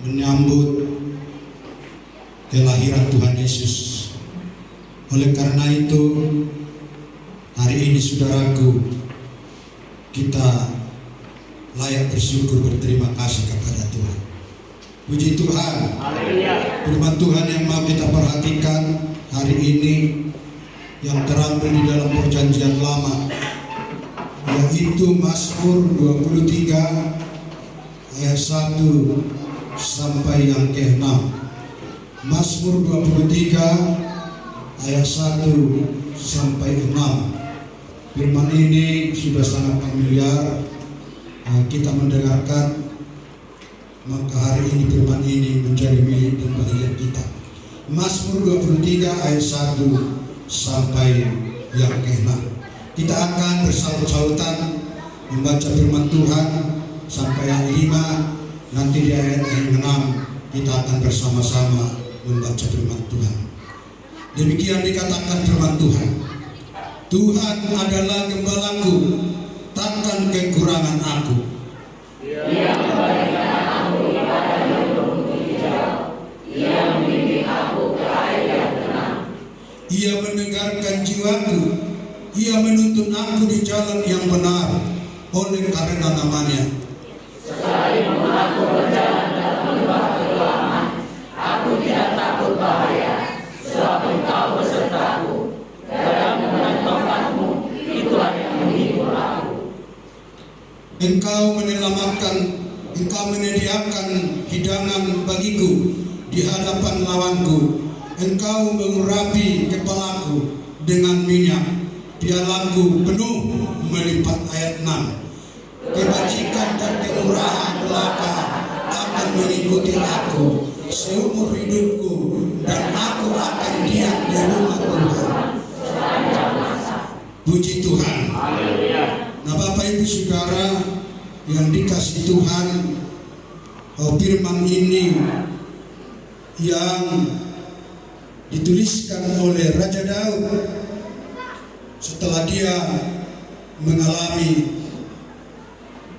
menyambut kelahiran Tuhan Yesus. Oleh karena itu, hari ini saudaraku, kita layak bersyukur, berterima kasih kepada Tuhan. Puji Tuhan. Firman Tuhan yang mau kita perhatikan hari ini yang terambil di dalam perjanjian lama, yaitu Mazmur 23 ayat 1 sampai yang ke-6. Mazmur 23 ayat 1 sampai 6. Firman ini sudah sangat familiar, kita mendengarkan, maka hari ini firman ini menjadi milik dan bagian kita. Mazmur 23 ayat 1 sampai yang ke-6. Kita akan bersaut-sautan membaca firman Tuhan sampai yang 5. Nanti di ayat yang 6 kita akan bersama-sama membaca firman Tuhan. Demikian dikatakan firman Tuhan. Tuhan adalah gembalaku, takkan kekurangan aku. Ia memberikan aku pada lumbung hijau. Ia membimbing aku ke air yang tenang. Ia mendengarkan jiwaku. Ia menuntun aku di jalan yang benar oleh karena namanya. Sekalipun aku berjalan dalam lembah kegelapan, aku tidak takut bahaya, sebab Engkau besertaku. Gadamu dan tongkatmu, itulah yang menghibur aku. Engkau menyelamatkan, Engkau menyediakan hidangan bagiku di hadapan lawanku. Engkau mengurapi kepalaku dengan minyak, pialaku penuh melipat. Ayat 6. Kebajikan dan kemurahan belaka akan mengikuti aku seumur hidupku, dan aku akan diam di rumah Tuhan. Puji Tuhan. Nah, Bapak Ibu Saudara yang dikasihi Tuhan, firman ini yang dituliskan oleh Raja Daud setelah dia mengalami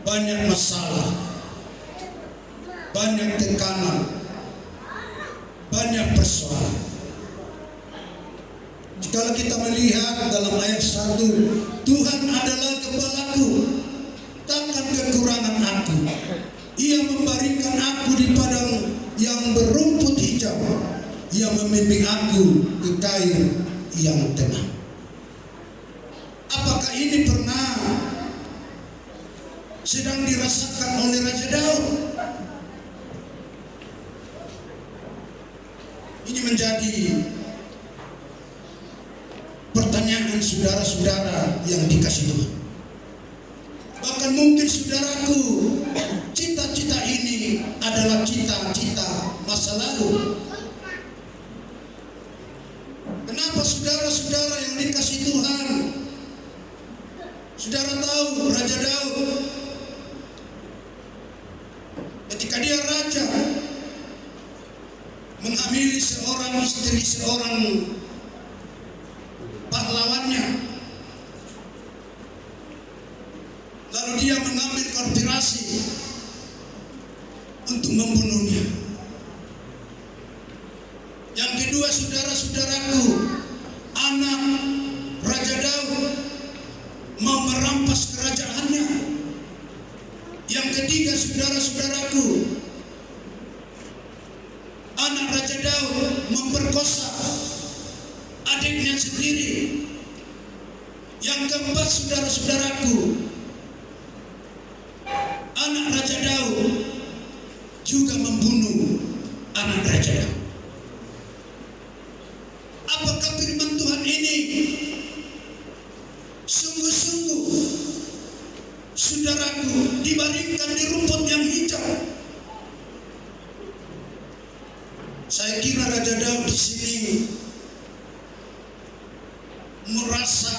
banyak masalah, banyak tekanan, banyak persoalan. Jika kita melihat dalam ayat 1, Tuhan adalah gembalaku, takkan kekurangan aku. Ia membaringkan aku di padang yang berumput hijau. Ia membimbing aku ke air yang tenang. Apakah ini pernah sedang dirasakan oleh Raja Daud? Ini menjadi pertanyaan saudara-saudara yang dikasihi Tuhan. Bahkan mungkin saudaraku, cita-cita ini adalah cita-cita masa lalu. Kenapa saudara-saudara yang dikasihi Tuhan? Saudara tahu Raja Daud ketika dia raja mengambil seorang istri seorang pahlawannya, lalu dia mengambil konspirasi untuk membunuhnya. Yang kedua, saudara-saudaraku, anak Raja Daud mau merampas kerajaannya. Yang ketiga, saudara-saudaraku, anak Raja Daud memperkosa adiknya sendiri. Yang keempat, saudara-saudaraku, anak Raja Daud juga membunuh anak Raja Daud. Apakah firman Tuhan ini sungguh-sungguh, saudaraku, dibaringkan di rumput yang hijau? Saya kira Raja Daud di sini merasa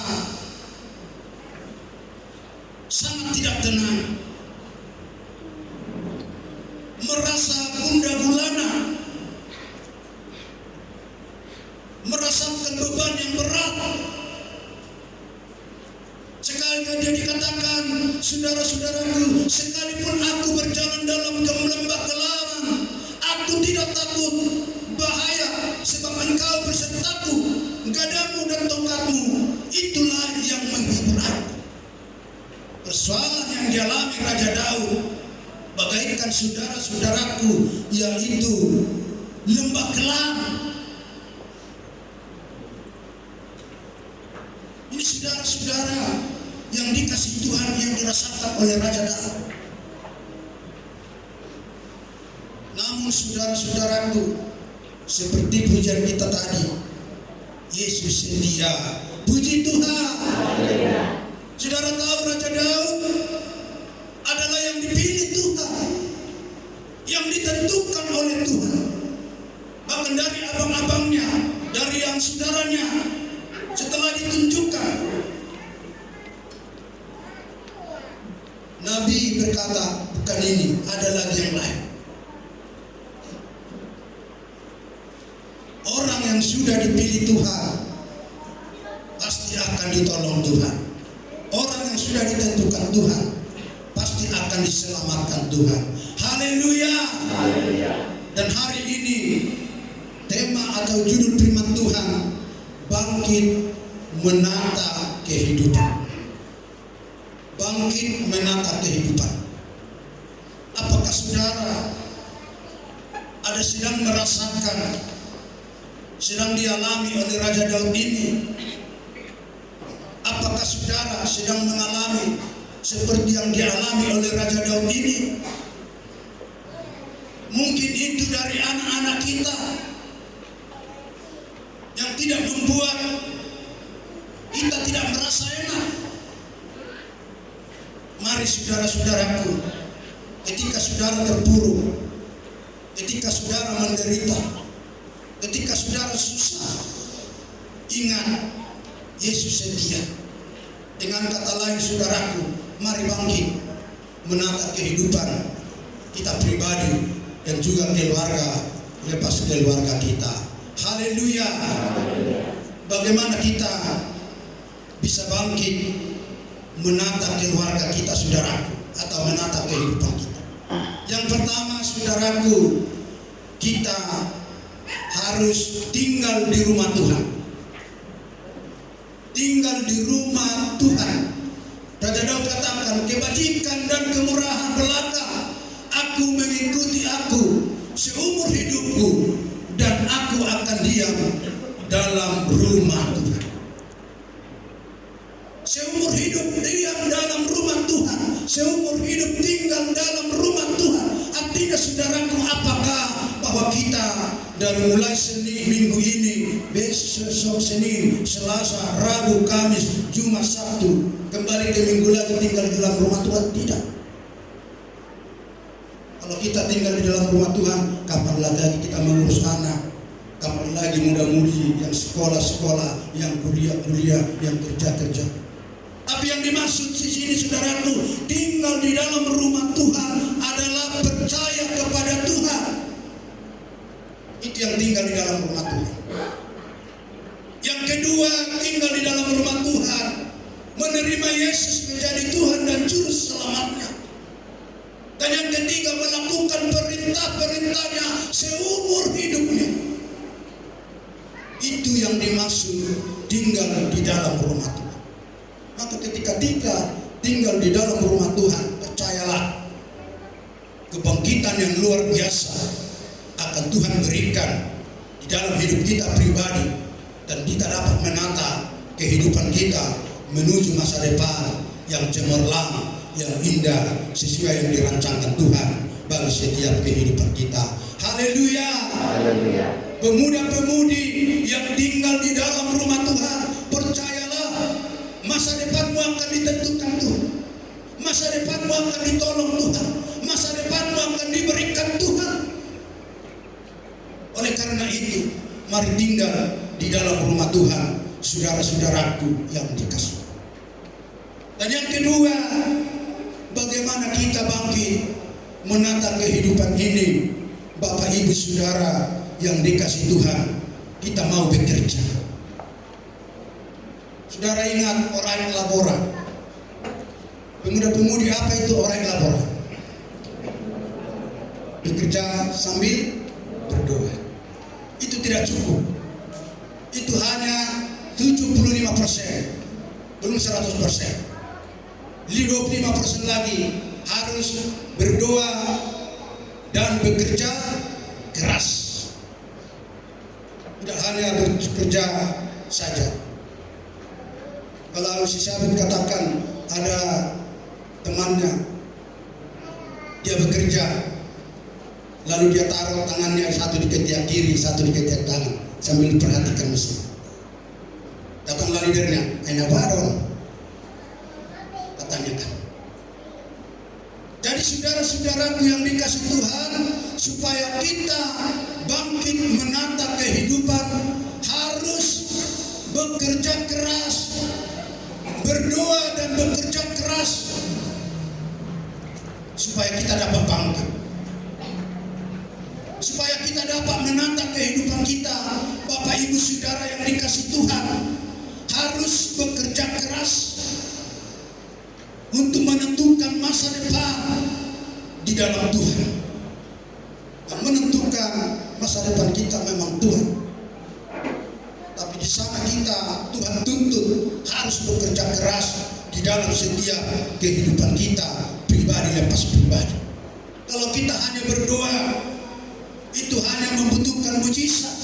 sangat tidak tenang, merasa gundah gulana, merasakan beban yang berat. Sekali dia dikatakan, saudara-saudaraku, sekalipun aku berjalan dalam lembah kelaran, bagaikan saudara-saudaraku, yaitu lembah kelam. Ini saudara-saudara yang dikasih Tuhan, yang dirasakan oleh Raja Daud. Namun saudara-saudaraku, seperti pujian kita tadi, Yesus setia. Puji Tuhan. Saudara tahu Raja Daud adalah yang dipilih Tuhan, yang ditentukan oleh Tuhan. Bahkan dari abang-abangnya, dari yang saudaranya, setelah ditunjukkan, Nabi berkata, bukan ini, ada lagi yang lain. Orang yang sudah dipilih Tuhan pasti akan ditolong Tuhan. Orang yang sudah ditentukan Tuhan pasti akan diselamatkan Tuhan. Haleluya. Dan hari ini tema atau judul firman Tuhan, bangkit menata kehidupan. Bangkit menata kehidupan. Apakah saudara ada sedang merasakan, sedang dialami oleh Raja Daud ini? Apakah saudara sedang mengalami seperti yang dialami oleh Raja Daud ini? Mungkin itu dari anak-anak kita yang tidak membuat kita tidak merasa enak. Mari saudara-saudaraku, ketika saudara terpuruk, ketika saudara menderita, ketika saudara susah, ingat Yesus setia. Dengan kata lain saudaraku, mari bangkit menata kehidupan kita pribadi dan juga keluarga, lepas keluarga kita. Haleluya. Bagaimana kita bisa bangkit menata keluarga kita saudaraku, atau menata kehidupan kita? Yang pertama saudaraku, kita harus tinggal di rumah Tuhan. Tinggal di rumah Tuhan. Raja Daud katakan, kebajikan dan kemurahan belaka aku mengikuti aku seumur hidupku, dan aku akan diam dalam rumah Tuhan. Seumur hidup diam dalam rumah Tuhan, seumur hidup tinggal dalam rumah Tuhan. Artinya saudaraku, apakah bahwa kita dari mulai Senin minggu ini, besok Senin, Selasa, Rabu, Kamis, Jumat, Sabtu, kembali ke minggu lagi tinggal di dalam rumah Tuhan? Tidak. Kalau kita tinggal di dalam rumah Tuhan, kapan lagi kita mengurus anak? Kapan lagi muda-mudi yang sekolah-sekolah, yang kuliah-kuliah, yang kerja-kerja? Tapi yang dimaksud di sini saudaraku, tinggal di dalam rumah Tuhan adalah percaya kepada Tuhan. Itu yang tinggal di dalam rumah Tuhan. Yang kedua, tinggal di dalam rumah Tuhan, menerima Yesus menjadi Tuhan dan Juru Selamatnya. Dan yang ketiga, melakukan perintah-perintahnya seumur hidupnya. Itu yang dimaksud tinggal di dalam rumah Tuhan. Maka ketika kita tinggal di dalam rumah Tuhan, percayalah, kebangkitan yang luar biasa akan Tuhan berikan di dalam hidup kita pribadi, dan kita dapat menata kehidupan kita menuju masa depan yang cemerlang, yang indah, sesuai yang dirancangkan Tuhan bagi setiap kehidupan kita. Haleluya. Pemuda-pemudi yang tinggal di dalam rumah Tuhan, percayalah, masa depanmu akan ditentukan Tuhan. Masa depanmu akan ditolong Tuhan. Masa depanmu akan diberikan Tuhan. Oleh karena itu, mari tinggal di dalam rumah Tuhan, saudara-saudaraku yang dikasihi. Dan yang kedua, bagaimana kita bangkit menata kehidupan ini? Bapak Ibu Saudara yang dikasihi Tuhan, kita mau bekerja. Saudara ingat orang labora? Pemuda-pemudi, apa itu orang labora? Bekerja sambil berdoa. Itu tidak cukup. Itu hanya 75%, belum 100%. 25% lagi harus berdoa dan bekerja keras. Tidak hanya bekerja saja. Kalau si Sabit katakan ada temannya, dia bekerja, lalu dia taruh tangannya satu di ketiak kiri, satu di ketiak kanan, sambil perhatikan mesin. Datanglah leadernya, "Aina baron," katanya kan. Jadi saudara-saudaraku yang dikasih Tuhan, supaya kita bangkit menata kehidupan, harus bekerja keras, berdoa dan bekerja keras, supaya kita dapat bangkit, supaya kita dapat menata kehidupan kita. Bapak Ibu Saudara yang dikasih Tuhan, harus bekerja keras untuk menentukan masa depan di dalam Tuhan. Yang menentukan masa depan kita memang Tuhan. Tapi di sana kita, Tuhan tuntut harus bekerja keras di dalam setiap kehidupan kita, pribadi lepas pribadi. Kalau kita hanya berdoa, itu hanya membutuhkan mujizat.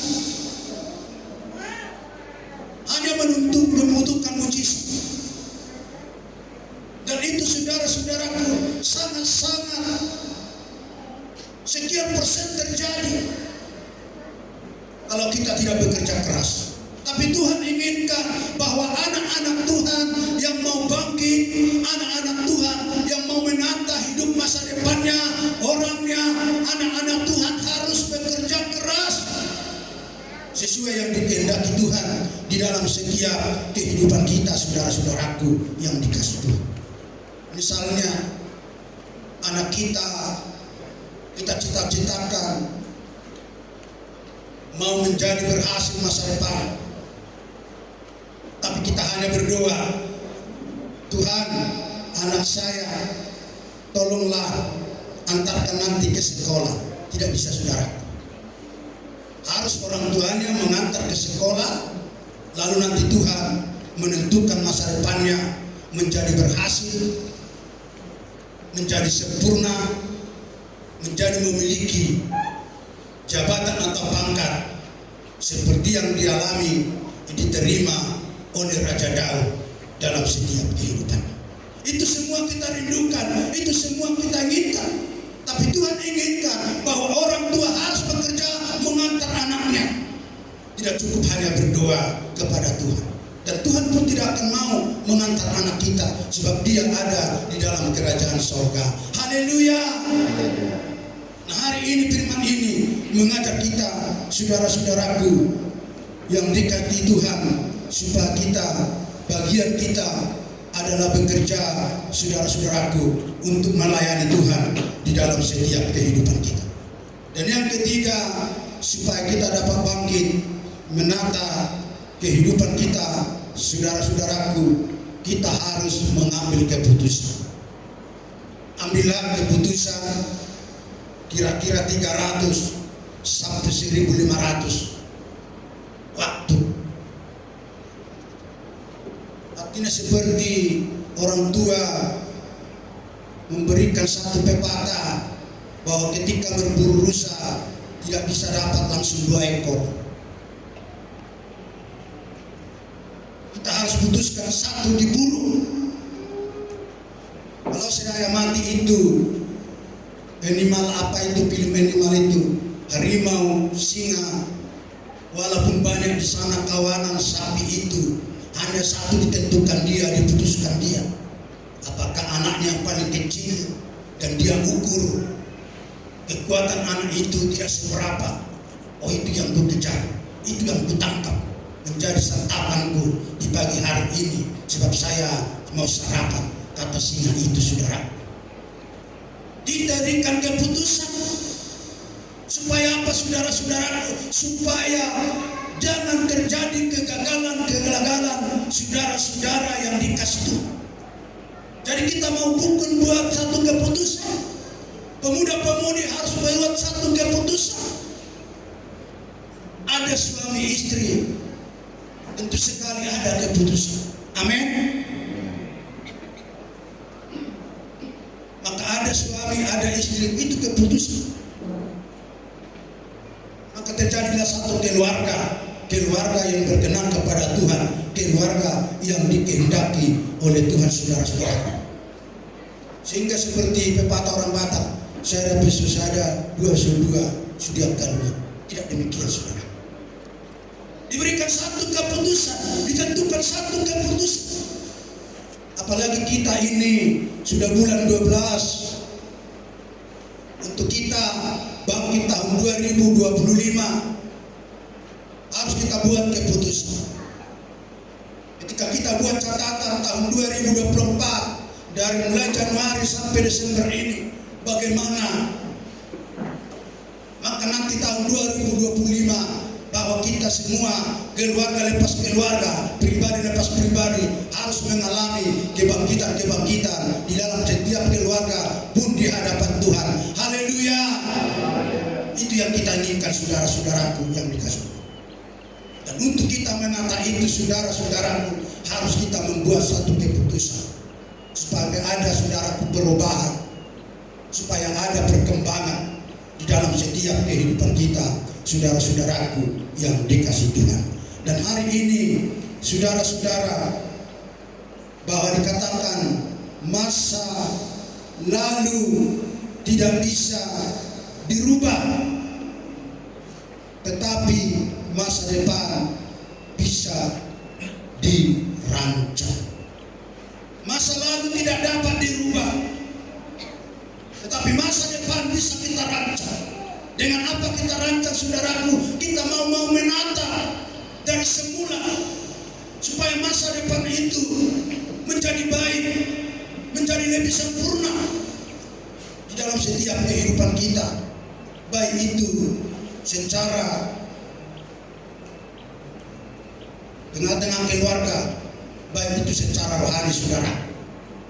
Hanya membutuhkan mujizat. Dan itu saudara-saudaraku sangat-sangat sekian persen terjadi kalau kita tidak bekerja keras. Tapi Tuhan inginkan bahwa anak-anak Tuhan yang mau bangkit, anak-anak Tuhan yang mau menata hidup masa depannya, orangnya, anak-anak Tuhan harus bekerja keras sesuai yang dikehendaki Tuhan di dalam setiap kehidupan kita, saudara-saudaraku yang dikasih Tuhan. Misalnya anak kita cita-citakan mau menjadi berhasil masa depan, tapi kita hanya berdoa, "Tuhan, anak saya tolonglah antarkan nanti ke sekolah." Tidak bisa, saudara. Harus orang tuanya mengantar ke sekolah, lalu nanti Tuhan menentukan masa depannya menjadi berhasil, menjadi sempurna, menjadi memiliki jabatan atau pangkat seperti yang dialami, diterima oleh Raja Daud dalam setiap kehidupan. Itu semua kita rindukan, itu semua kita inginkan. Tapi Tuhan inginkan bahwa orang tua harus bekerja mengantar anaknya. Tidak cukup hanya berdoa kepada Tuhan. Dan Tuhan pun tidak akan mau mengantar anak kita, sebab Dia ada di dalam kerajaan sorga. Haleluya. Nah, hari ini firman ini mengajak kita, saudara-saudaraku yang dikasihi Tuhan, supaya kita, bagian kita adalah bekerja, saudara-saudaraku, untuk melayani Tuhan di dalam setiap kehidupan kita. Dan yang ketiga, supaya kita dapat bangkit menata kehidupan kita, saudara-saudaraku, kita harus mengambil keputusan. Ambillah keputusan kira-kira 300 sampai 1.500 waktu. Artinya seperti orang tua memberikan satu pepatah bahwa ketika berburu rusa tidak bisa dapat langsung 2 ekor. Kita harus putuskan satu diburu. Kalau saya mati itu animal apa itu, film animal itu, harimau, singa, walaupun banyak di sana kawanan sapi itu, hanya satu ditentukan dia, diputuskan dia. Apakah anaknya yang paling kecil dan dia ukur kekuatan anak itu tidak seberapa. Oh, itu yang ku kejar, itu yang ku tangkap menjadi santapanku di pagi hari ini, sebab saya mau sarapan, kata singa itu, saudara. Diberikan keputusan supaya apa, saudara-saudara? Supaya jangan terjadi kegagalan saudara-saudara yang dikasih Tuhan. Jadi kita mau buat satu keputusan. Pemuda-pemudi harus membuat satu keputusan. Ada suami istri, tentu sekali ada keputusan. Amin. Maka ada suami, ada istri, itu keputusan. Maka terjadilah satu keluarga yang berkenan kepada Tuhan, keluarga yang dikehendaki oleh Tuhan, saudara-saudara. Sehingga seperti pepatah orang Batak, saya besok ada dua sudiak kalung. Tidak demikian, saudara. Diberikan satu keputusan, ditentukan satu keputusan. Apalagi kita ini sudah bulan 12, untuk kita bangkit tahun 2025 harus kita buat keputusan. Ketika kita buat catatan tahun 2024 dari mulai Januari sampai Desember ini, bagaimana? Maka nanti tahun 2025 bahwa kita semua, keluarga lepas keluarga, pribadi lepas pribadi, harus mengalami kebangkitan-kebangkitan di dalam setiap keluarga pun di hadapan Tuhan. Haleluya. Itu yang kita inginkan, saudara-saudaraku yang dikasihi. Dan untuk kita menata itu, saudara-saudaraku, harus kita membuat satu keputusan supaya ada, saudaraku, perubahan, supaya ada perkembangan di dalam setiap kehidupan kita, saudara-saudaraku yang dikasihi Tuhan. Dan hari ini, saudara-saudara, bahwa dikatakan masa lalu tidak bisa dirubah, tetapi masa depan bisa dirancang. Masa lalu tidak dapat dirubah, tetapi masa depan bisa kita rancang. Dengan apa kita rancang, saudaraku? Kita mau menata dari semula supaya masa depan itu menjadi baik, menjadi lebih sempurna di dalam setiap kehidupan kita, baik itu secara tengah-tengah keluarga, baik itu secara rohani, saudara.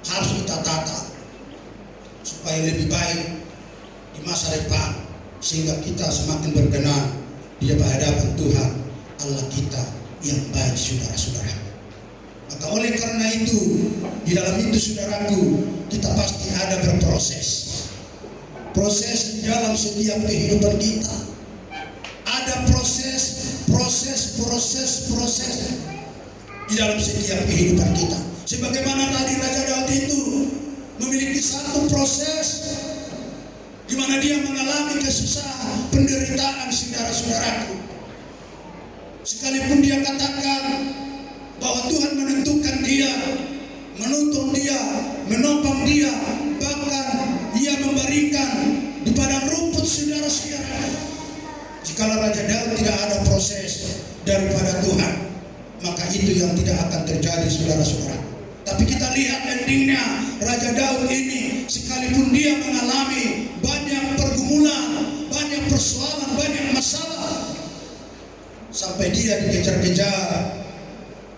Harus kita tata supaya lebih baik di masa depan, sehingga kita semakin berkenan di hadapan Tuhan Allah kita yang baik, saudara-saudara. Maka oleh karena itu, di dalam itu, saudaraku, kita pasti ada berproses. Proses di dalam setiap kehidupan kita. Ada proses di dalam setiap kehidupan kita. Sebagaimana tadi Raja Daud itu memiliki satu proses di mana dia mengalami kesusahan, penderitaan, saudara-saudaraku. Sekalipun dia katakan bahwa Tuhan menentukan dia, menuntun dia, menopang dia, bahkan dia memberikan di padang rumput, saudara-saudara. Jikalau Raja Daud tidak ada proses daripada Tuhan, maka itu yang tidak akan terjadi, saudara-saudara. Tapi kita lihat endingnya, Raja Daud ini sekalipun dia mengalami banyak pergumulan, banyak persoalan, banyak masalah, sampai dia dikejar-kejar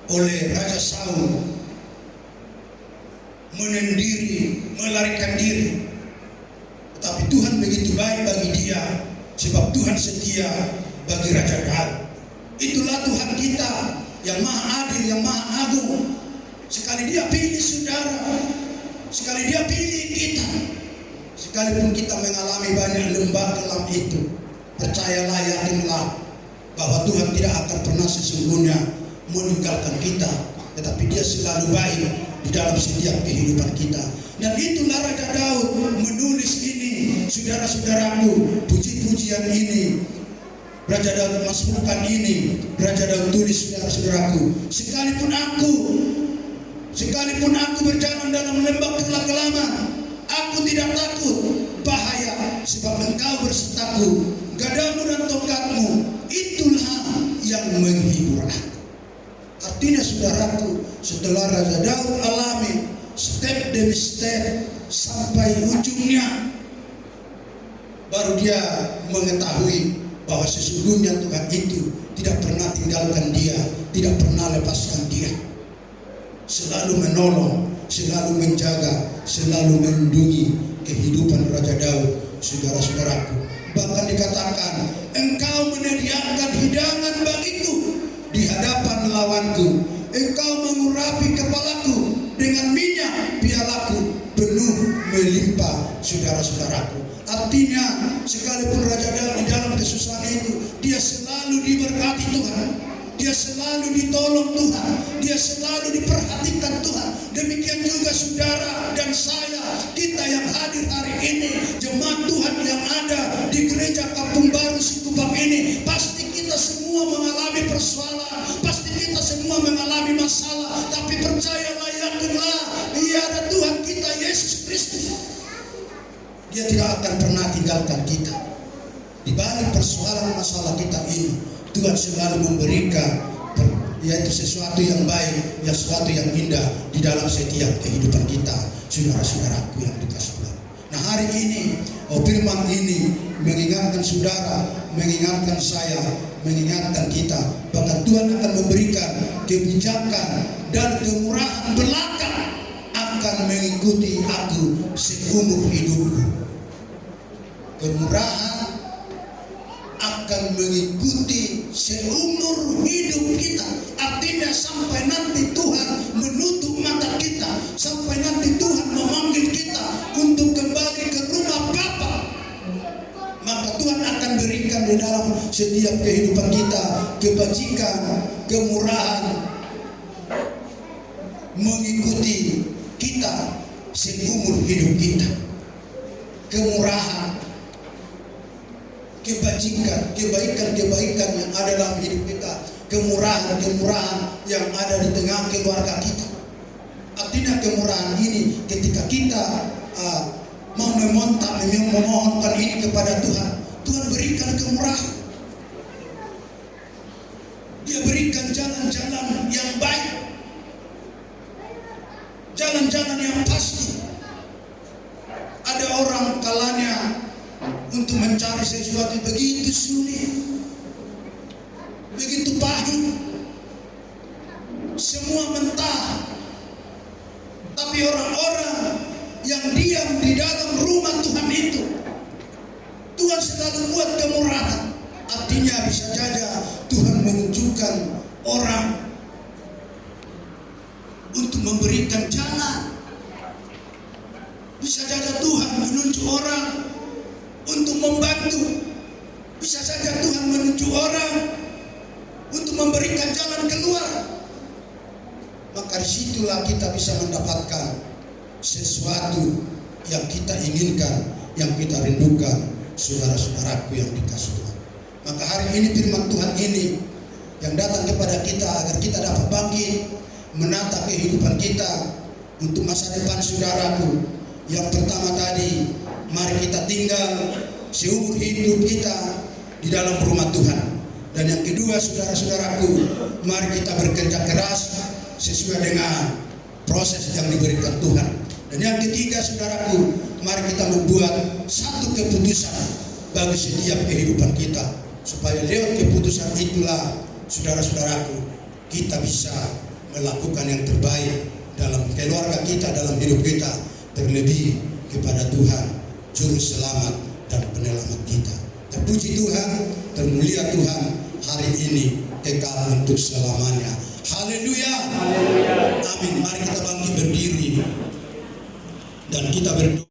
oleh Raja Saul, menendiri, melarikan diri. Tetapi Tuhan begitu baik bagi dia, sebab Tuhan setia bagi Raja Daud. Itulah Tuhan kita yang maha adil, yang maha agung. Sekali dia pilih saudara, sekali dia pilih kita, sekalipun kita mengalami banyak lembah kelam itu, percayalah, yakinlah bahwa Tuhan tidak akan pernah sesungguhnya meninggalkan kita, tetapi dia selalu baik di dalam setiap kehidupan kita. Dan itulah Raja Daud menulis ini, saudara-saudaraku, puji-pujian ini, Raja Daud masukkan ini, Raja Daud tulis, saudara-saudaraku, sekalipun aku berjalan dalam lembah kekelaman, aku tidak takut bahaya, sebab Engkau bersertaku, gadamu dan tongkatmu, itulah yang menghibur aku. Artinya, saudaraku, setelah Raja Daud alami step demi step sampai ujungnya, baru dia mengetahui bahwa sesungguhnya Tuhan itu tidak pernah tinggalkan dia, tidak pernah lepaskan dia. Selalu menolong, selalu menjaga, selalu melindungi kehidupan Raja Daud, saudara-saudaraku. Bahkan dikatakan, Engkau menyediakan hidangan bagiku di hadapan lawanku. Engkau mengurapi kepalaku dengan minyak, pialaku penuh melimpah, saudara-saudaraku. Artinya sekalipun Raja Daud di dalam kesusahan itu, dia selalu diberkati Tuhan, dia selalu ditolong Tuhan, dia selalu diperhatikan Tuhan. Demikian juga saudara dan saya, kita yang hadir hari ini, jemaat Tuhan yang ada di gereja Kampung Baru Situbak ini, pasti kita semua mengalami persoalan, pasti kita semua mengalami masalah. Tapi percayalah, yakinlah, dia ada Tuhan kita Yesus Kristus. Dia tidak akan pernah tinggalkan kita. Di balik persoalan masalah kita ini, Tuhan selalu memberikan yaitu sesuatu yang baik, sesuatu yang indah di dalam setiap kehidupan kita, saudara-saudaraku yang dikasihi Tuhan. Nah, hari ini firman ini mengingatkan saudara, mengingatkan saya, mengingatkan kita bahwa Tuhan akan memberikan kebijakan dan kemurahan belaka akan mengikuti aku seumur hidupku. Kemurahan akan mengikuti seumur hidup kita. Artinya sampai nanti Tuhan menutup mata kita, sampai nanti Tuhan memanggil kita untuk kembali ke rumah Bapa, maka Tuhan akan berikan di dalam setiap kehidupan kita kebajikan, kemurahan mengikuti kita seumur hidup kita. Kemurahan, kebajikan, kebaikan-kebaikan yang ada dalam hidup kita, kemurahan-kemurahan yang ada di tengah keluarga kita. Artinya kemurahan ini ketika kita mau memohonkan ini kepada Tuhan, Tuhan berikan kemurahan. Dia berikan jalan-jalan yang baik, jalan-jalan yang pasti. Ada orang kalanya untuk mencari sesuatu begitu sulit, begitu pahit, semua mentah. Tapi orang-orang yang diam di dalam rumah Tuhan itu, Tuhan selalu buat kemurahan. Artinya bisa saja Tuhan menunjukkan orang untuk memberikan jalan. Bisa saja Tuhan menunjuk orang untuk membantu. Bisa saja Tuhan menunjuk orang untuk memberikan jalan keluar. Maka disitulah kita bisa mendapatkan sesuatu yang kita inginkan, yang kita rindukan, saudara-saudaraku yang dikasihi Tuhan. Maka hari ini firman Tuhan ini yang datang kepada kita agar kita dapat bangkit, menata kehidupan kita untuk masa depan saudaraku. Yang pertama tadi, mari kita tinggal seumur hidup kita di dalam rumah Tuhan. Dan yang kedua, saudara-saudaraku, mari kita bekerja keras sesuai dengan proses yang diberikan Tuhan. Dan yang ketiga, saudaraku, mari kita membuat satu keputusan bagi setiap kehidupan kita, supaya lewat keputusan itulah, saudara-saudaraku, kita bisa melakukan yang terbaik dalam keluarga kita, dalam hidup kita, terlebih kepada Tuhan, Juru Selamat dan Penyelamat kita. Terpuji Tuhan, termulia Tuhan hari ini kekal untuk selamanya. Haleluya. Amin. Mari kita bangkit berdiri dan kita berdoa.